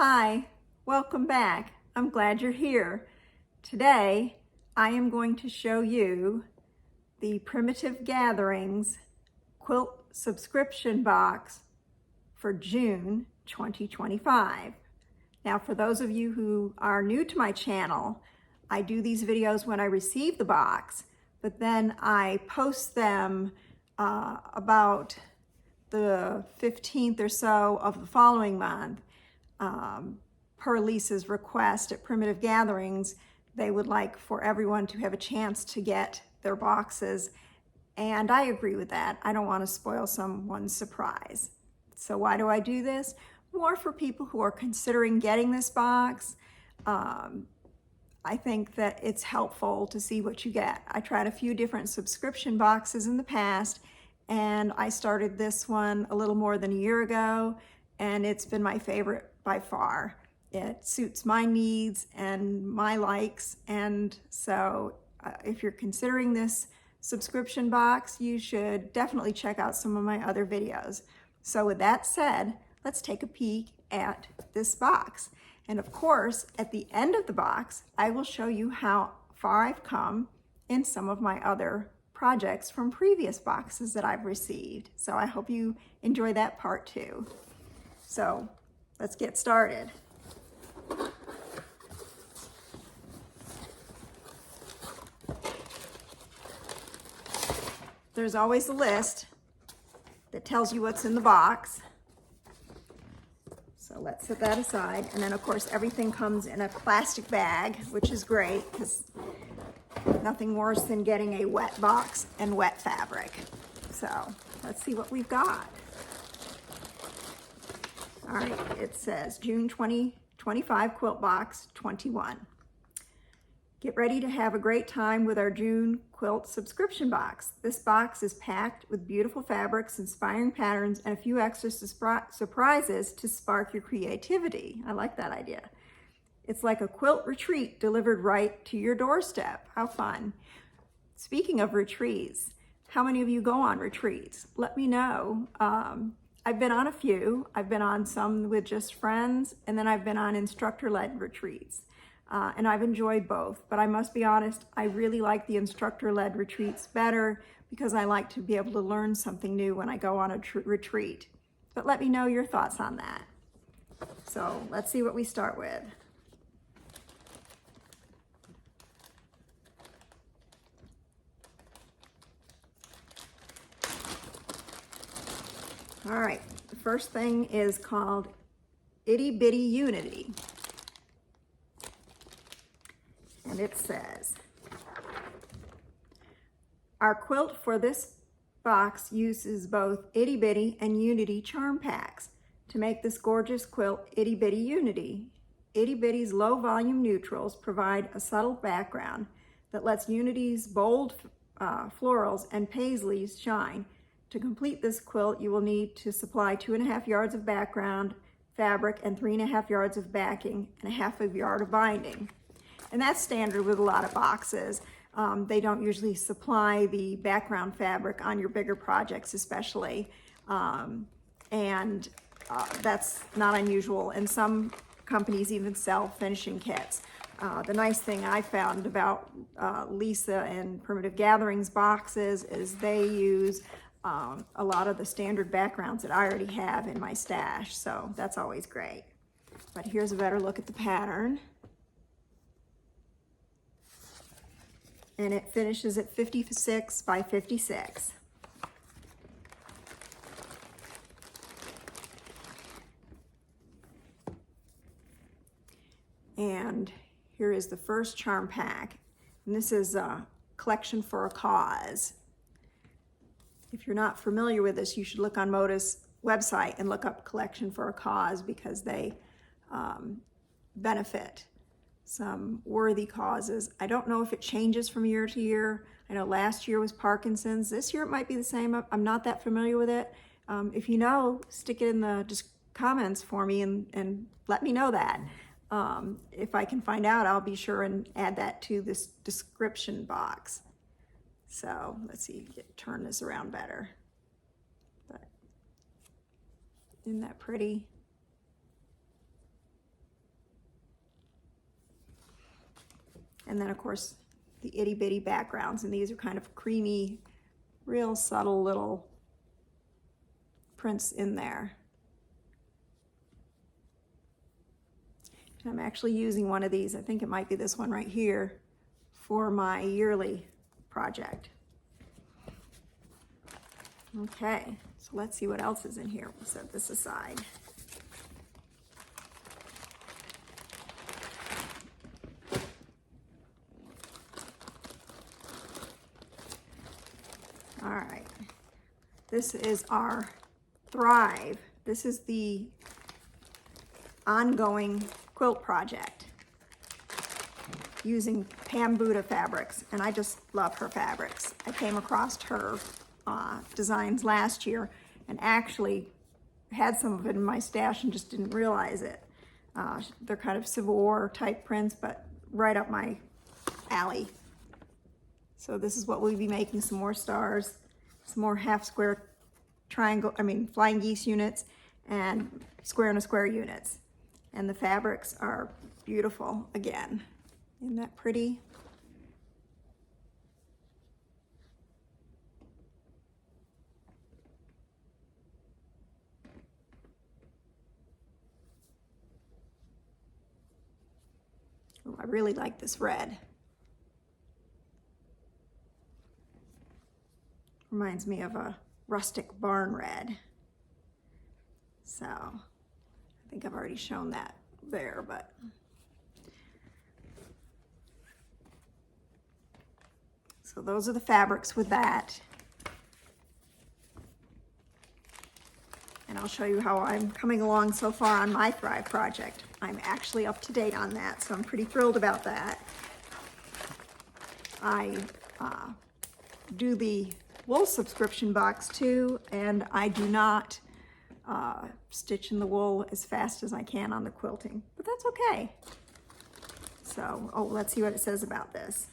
Hi, welcome back. I'm glad you're here. Today, I am going to show you the Primitive Gatherings quilt subscription box for June 2025. Now, for those of you who are new to my channel, I do these videos when I receive the box, but then I post them about the 15th or so of the following month. Per Lisa's request at Primitive Gatherings, they would like for everyone to have a chance to get their boxes, and I agree with that. I don't want to spoil someone's surprise. So why do I do this? More for people who are considering getting this box. I think that it's helpful to see what you get. I tried a few different subscription boxes in the past, and I started this one a little more than a year ago, and it's been my favorite by far. It suits my needs and my likes, and so if you're considering this subscription box, you should definitely check out some of my other videos. So with that said, let's take a peek at this box. And of course, at the end of the box, I will show you how far I've come in some of my other projects from previous boxes that I've received. So I hope you enjoy that part too. So let's get started. There's always a list that tells you what's in the box. So let's set that aside. And then of course everything comes in a plastic bag, which is great because nothing worse than getting a wet box and wet fabric. So let's see what we've got. All right, it says June 2025 Quilt Box 21. Get ready to have a great time with our June quilt subscription box. This box is packed with beautiful fabrics, inspiring patterns, and a few extra surprises to spark your creativity. I like that idea. It's like a quilt retreat delivered right to your doorstep. How fun. Speaking of retreats, how many of you go on retreats? Let me know. I've been on a few. I've been on some with just friends, and then I've been on instructor-led retreats. And I've enjoyed both, but I must be honest, I really like the instructor-led retreats better because I like to be able to learn something new when I go on a retreat. But let me know your thoughts on that. So let's see what we start with. All right, the first thing is called Itty Bitty Unity. And it says, our quilt for this box uses both Itty Bitty and Unity charm packs to make this gorgeous quilt Itty Bitty Unity. Itty Bitty's low volume neutrals provide a subtle background that lets Unity's bold florals and paisleys shine. To complete this quilt, you will need to supply 2.5 yards of background fabric and 3.5 yards of backing and 1/2 yard of binding. And that's standard with a lot of boxes. They don't usually supply the background fabric on your bigger projects especially. That's not unusual. And some companies even sell finishing kits. The nice thing I found about Lisa and Primitive Gatherings boxes is they use a lot of the standard backgrounds that I already have in my stash. So that's always great. But here's a better look at the pattern. And it finishes at 56 by 56. And here is the first charm pack. And this is a collection for a cause. If you're not familiar with this, you should look on Moda's website and look up collection for a cause because they benefit some worthy causes. I don't know if it changes from year to year. I know last year was Parkinson's. This year it might be the same. I'm not that familiar with it. If you know, stick it in the comments for me and let me know that. If I can find out, I'll be sure and add that to this description box. So let's see, turn this around better. But isn't that pretty? And then of course the itty bitty backgrounds, and these are kind of creamy, real subtle little prints in there. And I'm actually using one of these, I think it might be this one right here, for my yearly project. Okay, so let's see what else is in here. We'll set this aside. All right, this is our Thrive. This is the ongoing quilt project using Pam Buddha fabrics, and I just love her fabrics. I came across her designs last year and actually had some of it in my stash and just didn't realize it. They're kind of Civil War type prints, but right up my alley. So this is what we'll be making: some more stars, some more half square flying geese units, and square and a square units. And the fabrics are beautiful again. Isn't that pretty? Oh, I really like this red. Reminds me of a rustic barn red. So I think I've already shown that there, but so those are the fabrics with that. And I'll show you how I'm coming along so far on my Thrive project. I'm actually up to date on that, so I'm pretty thrilled about that. I do the wool subscription box too, and I do not stitch in the wool as fast as I can on the quilting, but that's okay. So, oh, let's see what it says about this.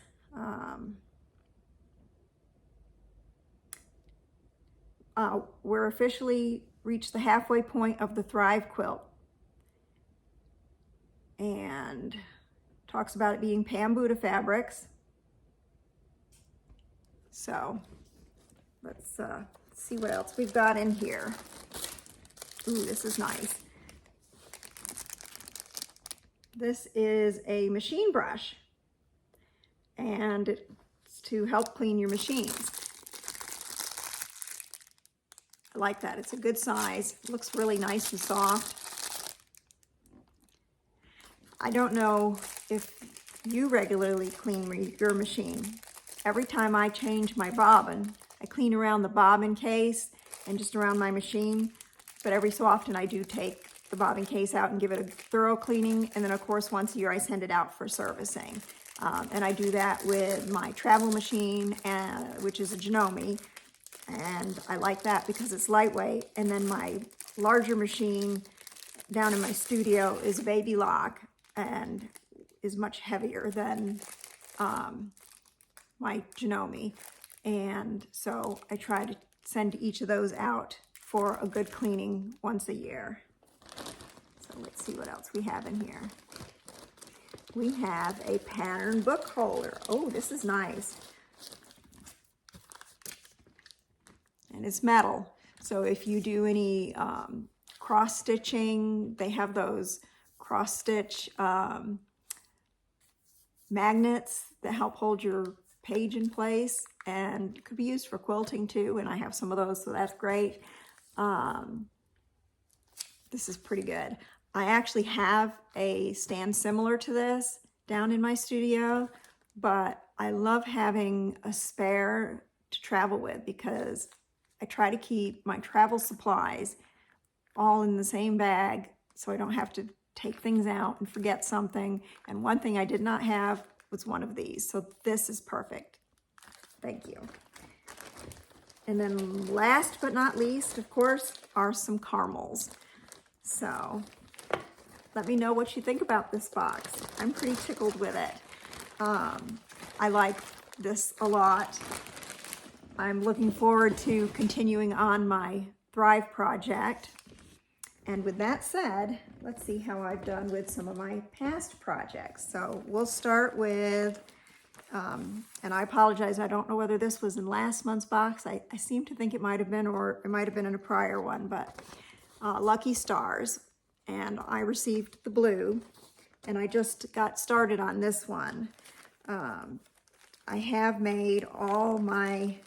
We're officially reached the halfway point of the Thrive quilt, and talks about it being Pam Buddha fabrics. So let's see what else we've got in here. Ooh, this is nice. This is a machine brush, and it's to help clean your machines. I like that. It's a good size. It looks really nice and soft. I don't know if you regularly clean your machine. Every time I change my bobbin, I clean around the bobbin case and just around my machine. But every so often I do take the bobbin case out and give it a thorough cleaning. And then of course, once a year I send it out for servicing. And I do that with my travel machine, which is a Janome. And I like that because it's lightweight. And then my larger machine down in my studio is a Baby Lock and is much heavier than my Janome. And so I try to send each of those out for a good cleaning once a year. So let's see what else we have in here. We have a pattern book holder. Oh, this is nice. And it's metal. So if you do any cross stitching, they have those cross stitch magnets that help hold your page in place, and it could be used for quilting too. And I have some of those, so that's great. This is pretty good. I actually have a stand similar to this down in my studio, but I love having a spare to travel with because I try to keep my travel supplies all in the same bag so I don't have to take things out and forget something. And one thing I did not have was one of these. So this is perfect. Thank you. And then last but not least, of course, are some caramels. So let me know what you think about this box. I'm pretty tickled with it. I like this a lot. I'm looking forward to continuing on my Thrive project. And with that said, let's see how I've done with some of my past projects. So we'll start with And I apologize, I don't know whether this was in last month's box. I seem to think it might have been, or it might have been in a prior one, but Lucky Stars. And I received the blue, and I just got started on this one. I have made all my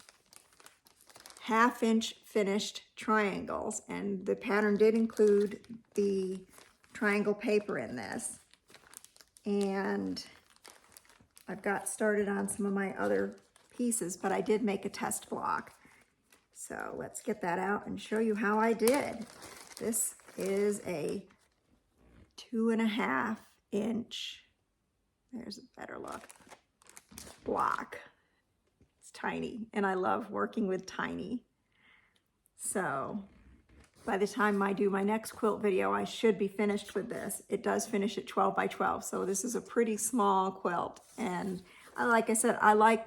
1/2-inch finished triangles, and the pattern did include the triangle paper in this. And I've got started on some of my other pieces, but I did make a test block. So let's get that out and show you how I did. This is a 2.5-inch, there's a better look, block. It's tiny, and I love working with tiny. So by the time I do my next quilt video, I should be finished with this. It does finish at 12 by 12, so this is a pretty small quilt. And like I said, I like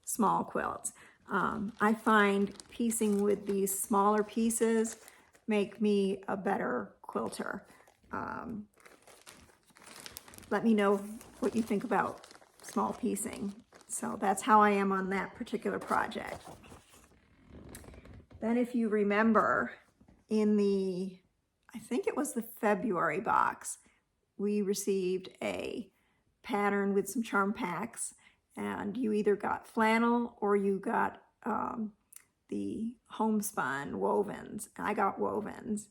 small quilts. I find piecing with these smaller pieces make me a better quilter. Let me know what you think about small piecing. So that's how I am on that particular project. Then if you remember, in the, I think it was the February box, we received a pattern with some charm packs, and you either got flannel or you got the homespun wovens. I got wovens,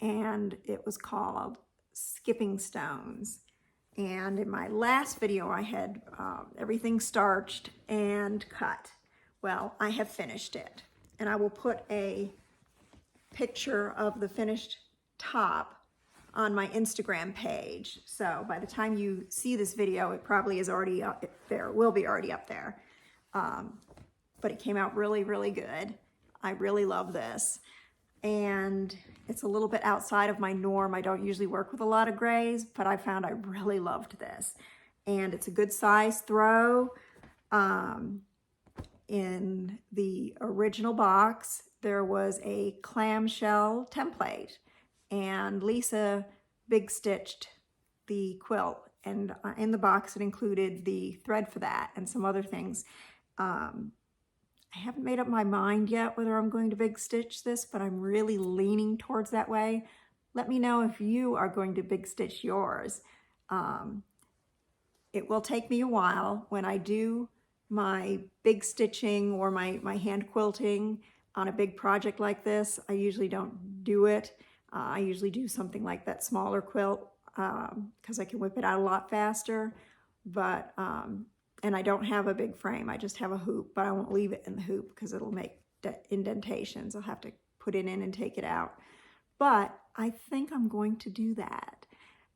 and it was called Skipping Stones. And in my last video, I had everything starched and cut. Well, I have finished it, and I will put a picture of the finished top on my Instagram page. So by the time you see this video, it probably is already up there, will be already up there. But it came out really, really good. I really love this. And it's a little bit outside of my norm. I don't usually work with a lot of grays, but I found I really loved this. And it's a good size throw. In the original box, there was a clamshell template, and Lisa big stitched the quilt, and in the box it included the thread for that and some other things. I haven't made up my mind yet whether I'm going to big stitch this, but I'm really leaning towards that way. Let me know if you are going to big stitch yours. It will take me a while. When I do my big stitching or my hand quilting on a big project like this, I usually don't do it. I usually do something like that smaller quilt because I can whip it out a lot faster. But and I don't have a big frame, I just have a hoop, but I won't leave it in the hoop because it'll make indentations. I'll have to put it in and take it out. But I think I'm going to do that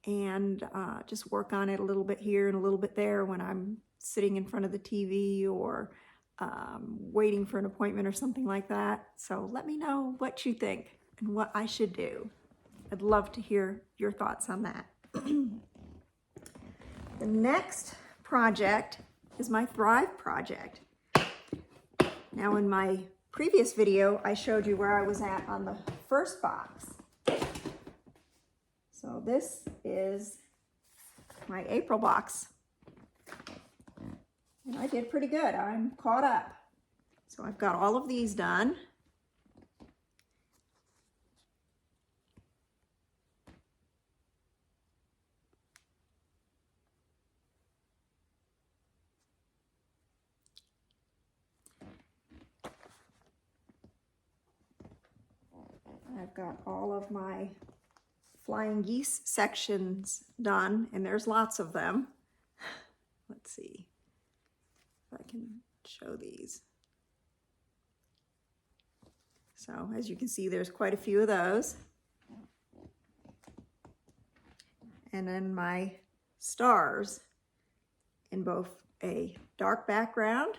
and just work on it a little bit here and a little bit there when I'm sitting in front of the TV or waiting for an appointment or something like that. So let me know what you think and what I should do. I'd love to hear your thoughts on that. The next project is my Thrive project. Now, in my previous video, I showed you where I was at on the first box. So this is my April box. And I did pretty good. I'm caught up. So I've got all of these done. I've got all of my flying geese sections done, and there's lots of them. Let's see if I can show these. So as you can see, there's quite a few of those. And then my stars in both a dark background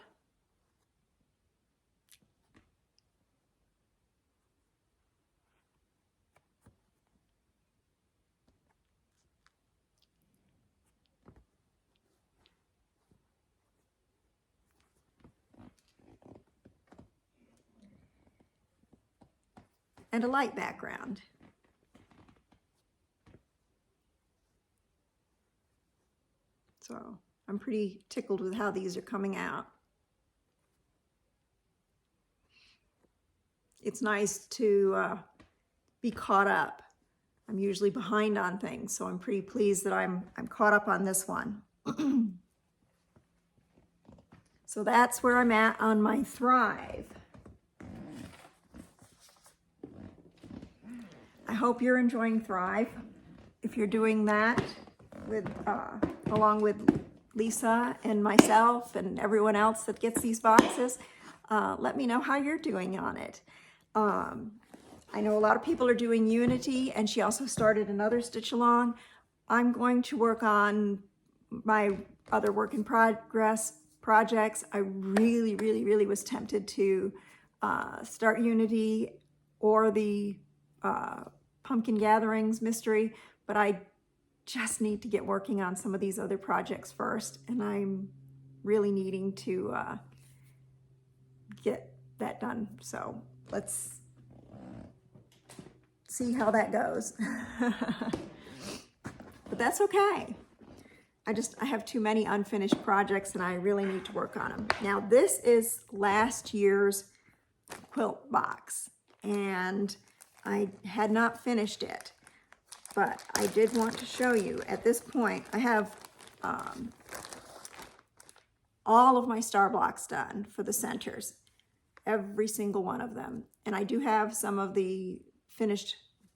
and a light background. So I'm pretty tickled with how these are coming out. It's nice to be caught up. I'm usually behind on things, so I'm pretty pleased that I'm caught up on this one. So that's where I'm at on my Thrive. I hope you're enjoying Thrive. If you're doing that with along with Lisa and myself and everyone else that gets these boxes, let me know how you're doing on it. I know a lot of people are doing Unity, and she also started another stitch along. I'm going to work on my other work in progress projects. I really was tempted to start Unity or the Pumpkin Gatherings mystery, but I just need to get working on some of these other projects first, and I'm really needing to get that done. So let's see how that goes. But that's okay. I have too many unfinished projects, and I really need to work on them. Now, this is last year's quilt box, and I had not finished it, but I did want to show you. At this point, I have all of my star blocks done for the centers, every single one of them. And I do have some of the finished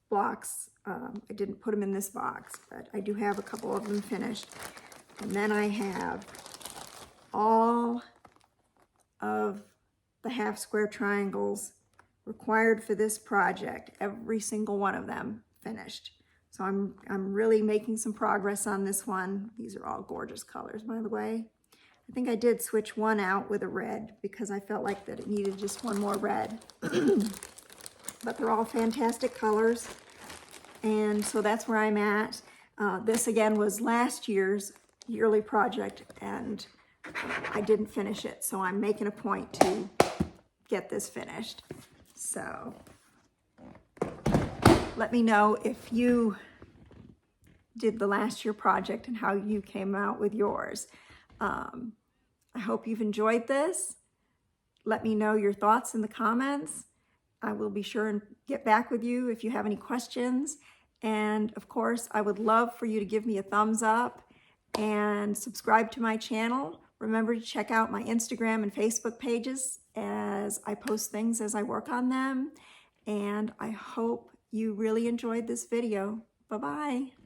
blocks. I didn't put them in this box, but I do have a couple of them finished. And then I have all of the half square triangles required for this project, every single one of them finished. So I'm really making some progress on this one. These are all gorgeous colors, by the way. I think I did switch one out with a red because I felt like that it needed just one more red. But they're all fantastic colors. And so that's where I'm at. This again was last year's yearly project, and I didn't finish it. So I'm making a point to get this finished. So let me know if you did the last year project and how you came out with yours. I hope you've enjoyed this. Let me know your thoughts in the comments. I will be sure and get back with you if you have any questions. And of course, I would love for you to give me a thumbs up and subscribe to my channel. Remember to check out my Instagram and Facebook pages as I post things as I work on them. And I hope you really enjoyed this video. Bye-bye.